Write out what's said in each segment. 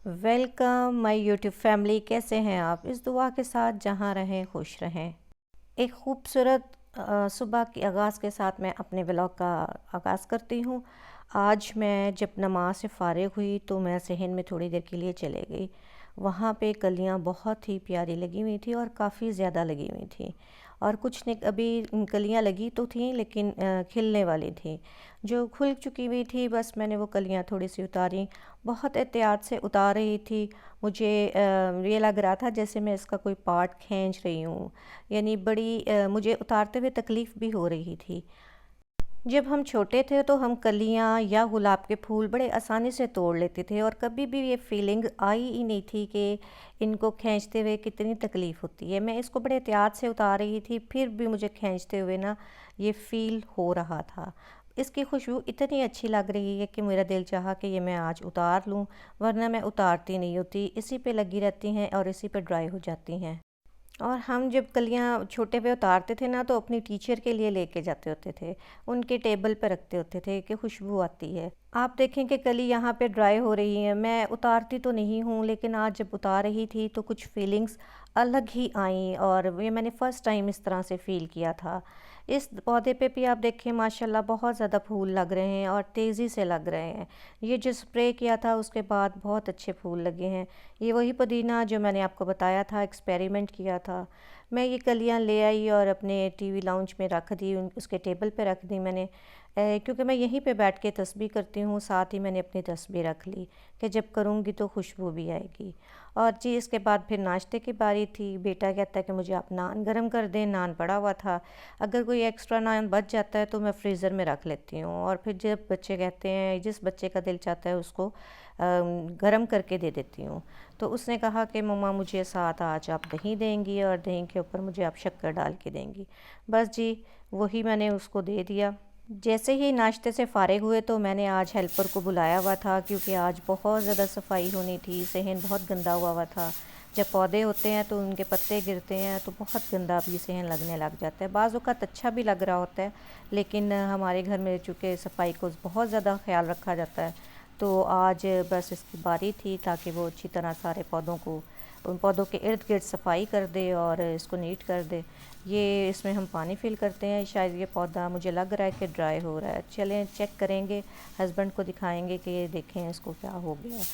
Welcome my YouTube family. कैसे हैं आप? इस दुआ के साथ जहाँ रहें खुश रहें। एक खूबसूरत सुबह के आगाज़ के साथ मैं अपने व्लॉग का आगाज़ करती हूँ। आज मैं जब नमाज से फ़ारिग हुई तो मैं सहन में थोड़ी देर के लिए चले गई। वहाँ पे कलियाँ बहुत ही प्यारी लगी हुई थी और काफ़ी ज़्यादा लगी हुई थी। और कुछ ने अभी कलियाँ लगी तो थीं लेकिन खिलने वाली थी। जो खुल चुकी हुई थी बस मैंने वो कलियाँ थोड़ी सी उतारी। बहुत एहतियात से उतार रही थी। मुझे ये लग रहा था जैसे मैं इसका कोई पार्ट खींच रही हूँ। यानी बड़ी मुझे उतारते हुए तकलीफ़ भी हो रही थी। जब हम छोटे थे तो हम कलियाँ या गुलाब के फूल बड़े आसानी से तोड़ लेते थे और कभी भी ये फीलिंग आई ही नहीं थी कि इनको खींचते हुए कितनी तकलीफ़ होती है। मैं इसको बड़े एहतियात से उतार रही थी, फिर भी मुझे खींचते हुए ना ये फ़ील हो रहा था। इसकी खुशबू इतनी अच्छी लग रही है कि मेरा दिल चाहा कि ये मैं आज उतार लूँ, वरना मैं उतारती नहीं होती। इसी पे लगी रहती हैं और इसी पे ड्राई हो जाती हैं। और हम जब कलियाँ छोटे पे उतारते थे ना तो अपनी टीचर के लिए लेके जाते होते थे। उनके टेबल पे रखते होते थे कि खुशबू आती है। आप देखें कि कली यहाँ पे ड्राई हो रही है। मैं उतारती तो नहीं हूँ लेकिन आज जब उतार रही थी तो कुछ फीलिंग्स अलग ही आई और ये मैंने फ़र्स्ट टाइम इस तरह से फ़ील किया था। इस पौधे पे भी आप देखें माशाल्लाह बहुत ज़्यादा फूल लग रहे हैं और तेज़ी से लग रहे हैं। ये जो स्प्रे किया था उसके बाद बहुत अच्छे फूल लगे हैं। ये वही पुदीना जो मैंने आपको बताया था, एक्सपेरिमेंट किया था। मैं ये कलियाँ ले आई और अपने टीवी लाउंज में रख दी, उसके टेबल पे रख दी मैंने। क्योंकि मैं यहीं पे बैठ के तस्बीह करती हूँ, साथ ही मैंने अपनी तस्बीह रख ली कि जब करूँगी तो खुशबू भी आएगी। और जी इसके बाद फिर नाश्ते की बारी थी। बेटा कहता है कि मुझे आप नान गरम कर दें, नान पड़ा हुआ था। अगर कोई एक्स्ट्रा नान बच जाता है तो मैं फ्रीज़र में रख लेती हूँ और फिर जब बच्चे कहते हैं, जिस बच्चे का दिल चाहता है उसको गरम करके दे देती हूँ। तो उसने कहा कि मम्मा मुझे साथ आज आप दही देंगी और दही के ऊपर मुझे आप शक्कर डाल के देंगी। बस जी वही मैंने उसको दे दिया। जैसे ही नाश्ते से फ़ारिग हुए तो मैंने आज हेल्पर को बुलाया हुआ था क्योंकि आज बहुत ज़्यादा सफाई होनी थी। सहन बहुत गंदा हुआ था। जब पौधे होते हैं तो उनके पत्ते गिरते हैं तो बहुत गंदा भी सहन लगने लग जाता है। बाज़ औक़ात अच्छा भी लग रहा होता है लेकिन हमारे घर में चूँकि सफाई को बहुत ज़्यादा ख्याल रखा जाता है तो आज बस इसकी बारी थी ताकि वो अच्छी तरह सारे पौधों को, उन पौधों के इर्द गिर्द सफाई कर दे और इसको नीट कर दे। ये इसमें हम पानी फिल करते हैं। शायद ये पौधा मुझे लग रहा है कि ड्राई हो रहा है। चलें चेक करेंगे, हस्बैंड को दिखाएंगे कि ये देखें इसको क्या हो गया है।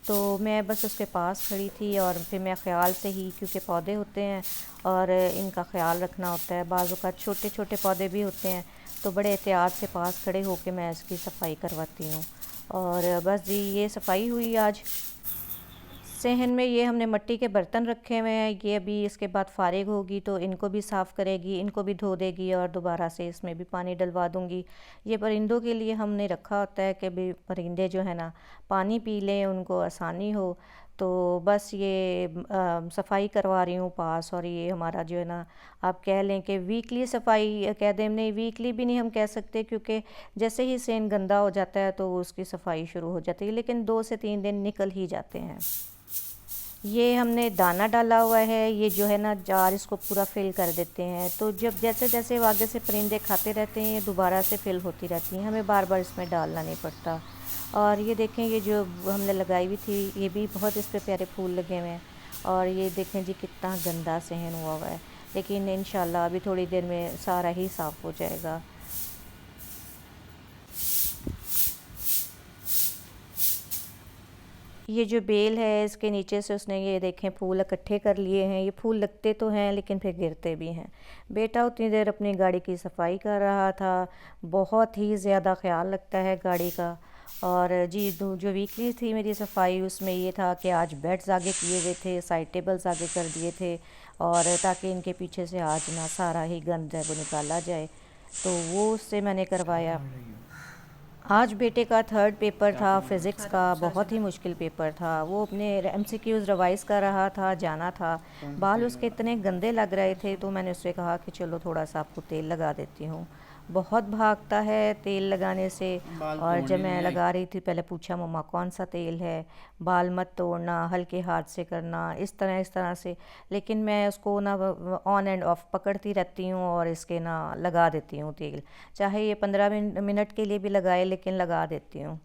तो मैं बस उसके पास खड़ी थी और फिर मैं ख़्याल से ही, क्योंकि पौधे होते हैं और इनका ख़्याल रखना होता है। बाज़ औक़ात छोटे छोटे पौधे भी होते हैं तो बड़े एहतियात से पास खड़े होकर मैं इसकी सफाई करवाती हूँ। और बस जी ये सफाई हुई आज। सहन में ये हमने मिट्टी के बर्तन रखे हुए हैं। ये अभी इसके बाद फ़ारिग होगी तो इनको भी साफ़ करेगी, इनको भी धो देगी और दोबारा से इसमें भी पानी डलवा दूँगी। ये परिंदों के लिए हमने रखा होता है कि भी परिंदे जो है ना पानी पी लें, उनको आसानी हो। तो बस ये सफाई करवा रही हूँ पास। और ये हमारा जो है ना, आप कह लें कि वीकली सफाई कह दें, नहीं वीकली भी नहीं हम कह सकते क्योंकि जैसे ही सहन गंदा हो जाता है तो उसकी सफाई शुरू हो जाती है, लेकिन 2 से 3 दिन निकल ही जाते हैं। ये हमने दाना डाला हुआ है, ये जो है ना जार इसको पूरा फिल कर देते हैं तो जब जैसे जैसे वो आगे से परिंदे खाते रहते हैं ये दोबारा से फिल होती रहती हैं, हमें बार बार इसमें डालना नहीं पड़ता। और ये देखें ये जो हमने लगाई हुई थी ये भी बहुत इस पे प्यारे फूल लगे हुए हैं। और ये देखें जी कितना गंदा सहन हुआ है, लेकिन इंशाल्लाह अभी थोड़ी देर में सारा ही साफ़ हो जाएगा। ये जो बेल है इसके नीचे से उसने ये देखें फूल इकट्ठे कर लिए हैं। ये फूल लगते तो हैं लेकिन फिर गिरते भी हैं। बेटा उतनी देर अपनी गाड़ी की सफाई कर रहा था। बहुत ही ज़्यादा ख्याल रखता है गाड़ी का। और जी जो वीकली थी मेरी सफाई उसमें ये था कि आज बेड्स आगे किए हुए थे, साइड टेबल्स आगे कर दिए थे और ताकि इनके पीछे से आज ना सारा ही गंद है वो निकाला जाए, तो वो उससे मैंने करवाया। आज बेटे का थर्ड पेपर था फ़िज़िक्स का। बहुत ही मुश्किल पेपर था। वो अपने एमसीक्यूज़ रिवाइज़ कर रहा था, जाना था। बाल उसके इतने गंदे लग रहे थे तो मैंने उससे कहा कि चलो थोड़ा सा आपको तेल लगा देती हूँ। बहुत भागता है तेल लगाने से। और जब मैं लगा रही थी पहले पूछा मम्मा कौन सा तेल है, बाल मत तोड़ना, हल्के हाथ से करना, इस तरह से। लेकिन मैं उसको ना ऑन एंड ऑफ पकड़ती रहती हूँ और इसके ना लगा देती हूँ तेल। चाहे ये 15 मिनट के लिए भी लगाए लेकिन लगा देती हूँ।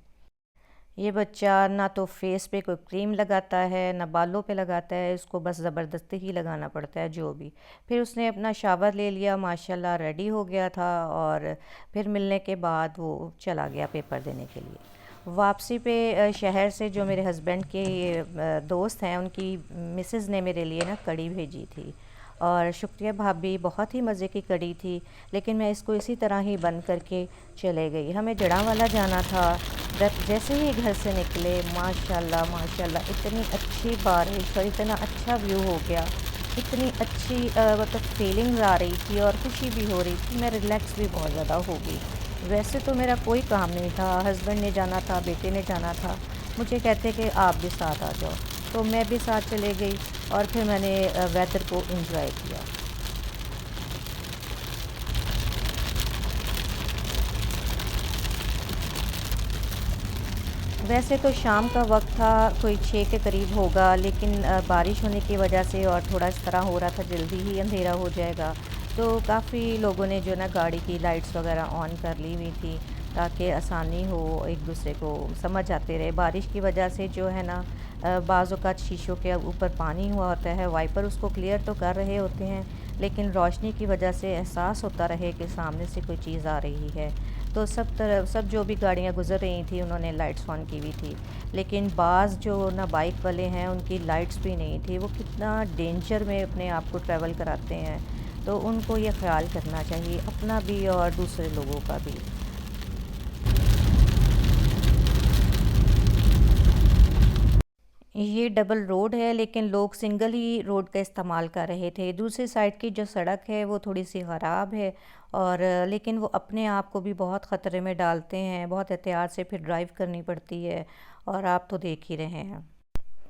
ये बच्चा ना तो फेस पे कोई क्रीम लगाता है ना बालों पे लगाता है, इसको बस ज़बरदस्ती ही लगाना पड़ता है जो भी। फिर उसने अपना शावर ले लिया, माशाल्लाह रेडी हो गया था, और फिर मिलने के बाद वो चला गया पेपर देने के लिए। वापसी पे शहर से जो मेरे हस्बैंड के दोस्त हैं, उनकी मिसेज़ ने मेरे लिए ना कड़ी भेजी थी, और शुक्रिया भाभी, बहुत ही मज़े की कड़ी थी। लेकिन मैं इसको इसी तरह ही बंद करके चले गई। हमें जड़ांवाला जाना था। जैसे ही घर से निकले, माशाल्लाह माशाल्लाह इतनी अच्छी बारिश और इतना अच्छा व्यू हो गया, इतनी अच्छी मतलब फीलिंग्स आ रही थी और खुशी भी हो रही थी। मैं रिलैक्स भी बहुत ज़्यादा हो गई। वैसे तो मेरा कोई काम नहीं था, हस्बैंड ने जाना था, बेटे ने जाना था। मुझे कहते कि आप भी साथ आ जाओ, तो मैं भी साथ चले गई, और फिर मैंने वेदर को एंजॉय किया। वैसे तो शाम का वक्त था, कोई 6 के करीब होगा, लेकिन बारिश होने की वजह से और थोड़ा इस तरह हो रहा था जल्दी ही अंधेरा हो जाएगा, तो काफ़ी लोगों ने जो ना गाड़ी की लाइट्स वगैरह ऑन कर ली हुई थी, ताकि आसानी हो, एक दूसरे को समझ आते रहे। बारिश की वजह से जो है ना बाज़ औक़ात शीशों के ऊपर पानी हुआ होता है, वाइपर उसको क्लियर तो कर रहे होते हैं, लेकिन रोशनी की वजह से एहसास होता रहे कि सामने से कोई चीज़ आ रही है। तो सब जो भी गाड़ियाँ गुज़र रही थी उन्होंने लाइट्स ऑन की हुई थी, लेकिन बाज़ जो ना बाइक वाले हैं उनकी लाइट्स भी नहीं थी। वो कितना डेंजर में अपने आप को ट्रैवल कराते हैं, तो उनको ये ख़्याल करना चाहिए, अपना भी और दूसरे लोगों का भी। ये डबल रोड है, लेकिन लोग सिंगल ही रोड का इस्तेमाल कर रहे थे। दूसरी साइड की जो सड़क है वो थोड़ी सी ख़राब है, और लेकिन वो अपने आप को भी बहुत ख़तरे में डालते हैं, बहुत एहतियात से फिर ड्राइव करनी पड़ती है, और आप तो देख ही रहे हैं।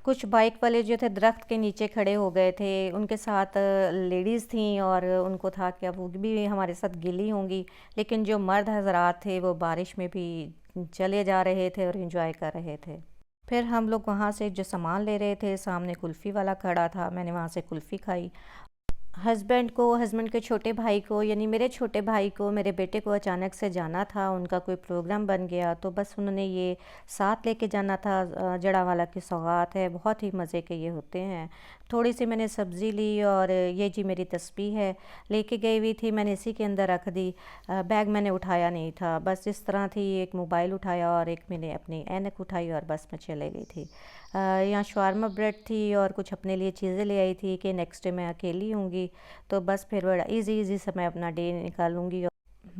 कुछ बाइक वाले जो थे दरख्त के नीचे खड़े हो गए थे, उनके साथ लेडीज़ थीं, और उनको था कि अब वो भी हमारे साथ गिली होंगी, लेकिन जो मर्द हज़रात थे वो बारिश में भी चले जा रहे थे और एंजॉय कर रहे थे। फिर हम लोग वहाँ से जो सामान ले रहे थे, सामने कुल्फ़ी वाला खड़ा था, मैंने वहाँ से कुल्फ़ी खाई। हस्बैंड के छोटे भाई को, यानी मेरे छोटे भाई को, मेरे बेटे को अचानक से जाना था, उनका कोई प्रोग्राम बन गया, तो बस उन्होंने ये साथ लेके जाना था। जड़ावाला की सौगात है, बहुत ही मज़े के ये होते हैं। थोड़ी सी मैंने सब्ज़ी ली, और ये जी मेरी तस्बीह है, लेके गई हुई थी, मैंने इसी के अंदर रख दी। बैग मैंने उठाया नहीं था, बस इस तरह थी, एक मोबाइल उठाया और एक मैंने अपनी ऐनक उठाई, और बस मैं चले गई थी। यहाँ शवारमा ब्रेड थी, और कुछ अपने लिए चीज़ें ले आई थी कि नेक्स्ट डे मैं अकेली होंगी, तो बस फिर बड़ा इजी से मैं अपना डे निकालूंगी।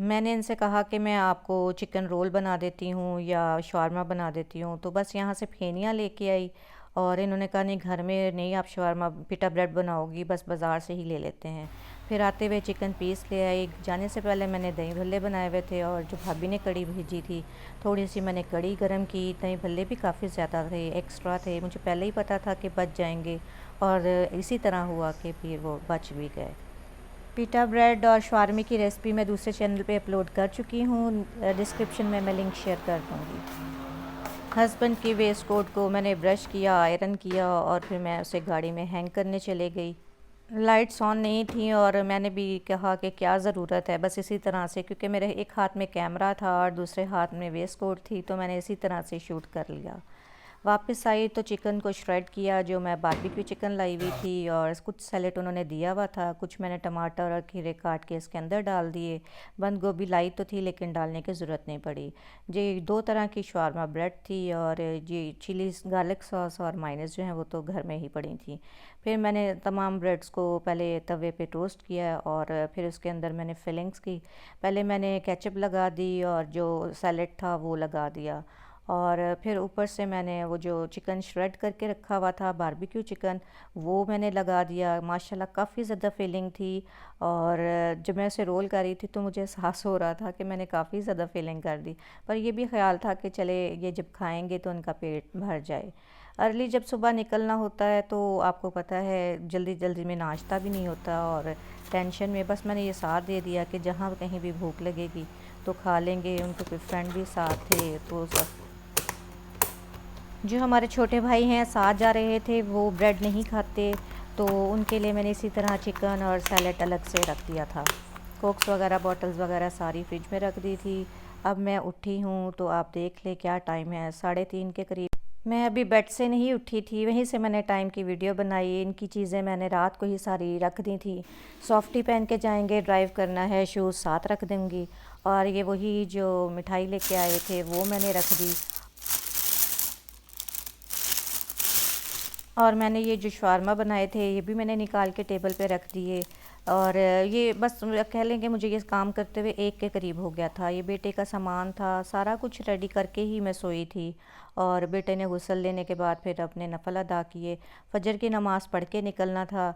मैंने इनसे कहा कि मैं आपको चिकन रोल बना देती हूँ या शवारमा बना देती हूँ, तो बस यहाँ से फेनियाँ लेके आई, और इन्होंने कहा नहीं, घर में नहीं आप शवारमा पिटा ब्रेड बनाओगी, बस बाज़ार से ही ले लेते हैं। फिर आते हुए चिकन पीस ले आई। जाने से पहले मैंने दही भल्ले बनाए हुए थे, और जो भाभी ने कड़ी भेजी थी, थोड़ी सी मैंने कड़ी गरम की। दही भल्ले भी काफ़ी ज़्यादा थे, एक्स्ट्रा थे, मुझे पहले ही पता था कि बच जाएंगे, और इसी तरह हुआ कि फिर वो बच भी गए। पिटा ब्रेड और शवारमे की रेसिपी मैं दूसरे चैनल पे अपलोड कर चुकी हूँ, डिस्क्रिप्शन में मैं लिंक शेयर कर दूँगी। हस्बैंड की वेस्ट कोट को मैंने ब्रश किया, आयरन किया, और फिर मैं उसे गाड़ी में हैंग करने चले गई। लाइट्स ऑन नहीं थी, और मैंने भी कहा कि क्या ज़रूरत है, बस इसी तरह से, क्योंकि मेरे एक हाथ में कैमरा था और दूसरे हाथ में वेस्ट कोट थी, तो मैंने इसी तरह से शूट कर लिया। वापस आई तो चिकन को श्रेड किया, जो मैं बारबेक्यू चिकन लाई हुई थी, और कुछ सैलेड उन्होंने दिया हुआ था, कुछ मैंने टमाटर और खीरे काट के इसके अंदर डाल दिए। बंद गोभी लाई तो थी, लेकिन डालने की ज़रूरत नहीं पड़ी। जी 2 तरह की शवारमा ब्रेड थी, और जी चिली गार्लिक सॉस और मायोनीज़ जो है वो तो घर में ही पड़ी थी। फिर मैंने तमाम ब्रेड्स को पहले तवे पे टोस्ट किया, और फिर उसके अंदर मैंने फिलिंग्स की। पहले मैंने केचप लगा दी, और जो सैलेड था वो लगा दिया, और फिर ऊपर से मैंने वो जो चिकन श्रेड करके रखा हुआ था, बारबेक्यू चिकन, वो मैंने लगा दिया। माशाल्लाह काफ़ी ज़्यादा फिलिंग थी, और जब मैं उसे रोल कर रही थी तो मुझे एहसास हो रहा था कि मैंने काफ़ी ज़्यादा फिलिंग कर दी, पर ये भी ख्याल था कि चले ये जब खाएंगे तो उनका पेट भर जाए। अर्ली जब सुबह निकलना होता है तो आपको पता है जल्दी जल्दी में नाश्ता भी नहीं होता, और टेंशन में बस मैंने ये साथ दे दिया कि जहाँ कहीं भी भूख लगेगी तो खा लेंगे। उनके कोई फ्रेंड भी साथ थे, तो सब जो हमारे छोटे भाई हैं साथ जा रहे थे, वो ब्रेड नहीं खाते, तो उनके लिए मैंने इसी तरह चिकन और सैलेड अलग से रख दिया था। कोक्स वगैरह, बॉटल्स वगैरह सारी फ्रिज में रख दी थी, अब मैं उठी हूँ तो आप देख ले क्या टाइम है, 3:30 के करीब। मैं अभी बेड से नहीं उठी थी, वहीं से मैंने टाइम की वीडियो बनाई। इनकी चीज़ें मैंने रात को ही सारी रख दी थी। सॉफ्टी पहन के जाएंगे, ड्राइव करना है, शूज़ साथ रख दूँगी। और ये वही जो मिठाई लेके आए थे वो मैंने रख दी। और मैंने ये जो शवारमा बनाए थे ये भी मैंने निकाल के टेबल पे रख दिए। और ये बस कह लें कि मुझे ये काम करते हुए 1 के करीब हो गया था। ये बेटे का सामान था, सारा कुछ रेडी करके ही मैं सोई थी। और बेटे ने गुस्ल लेने के बाद फिर अपने नफल अदा किए, फजर की नमाज़ पढ़ के निकलना था।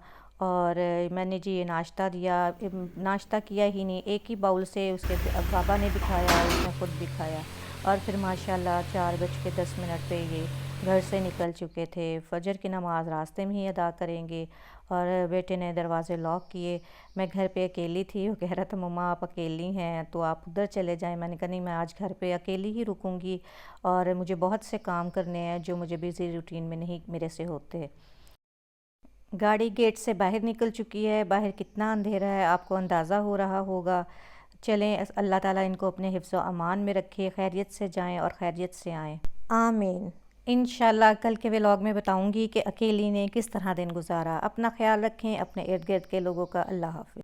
और मैंने जी ये नाश्ता दिया, नाश्ता किया ही नहीं, एक ही बाउल से उसके बाबा ने भी खाया, उसने ख़ुद भी खाया। और फिर माशाल्लाह 4:10 पे ये घर से निकल चुके थे। फजर की नमाज़ रास्ते में ही अदा करेंगे। और बेटे ने दरवाज़े लॉक किए। मैं घर पे अकेली थी, वो कह रहा था मम्मा आप अकेली हैं तो आप उधर चले जाएं। मैंने कहा नहीं, मैं आज घर पे अकेली ही रुकूंगी और मुझे बहुत से काम करने हैं जो मुझे बिज़ी रूटीन में नहीं मेरे से होते। गाड़ी गेट से बाहर निकल चुकी है। बाहर कितना अंधेरा है आपको अंदाज़ा हो रहा होगा। चलें, अल्लाह ताला इनको अपने हिफ्ज़ व अमान में रखे, खैरियत से जाएं और खैरियत से आएँ, आमीन। इंशाल्लाह कल के व्लॉग में बताऊंगी कि अकेली ने किस तरह दिन गुजारा। अपना ख्याल रखें, अपने इर्द गिर्द के लोगों का। अल्लाह हाफ़िज़।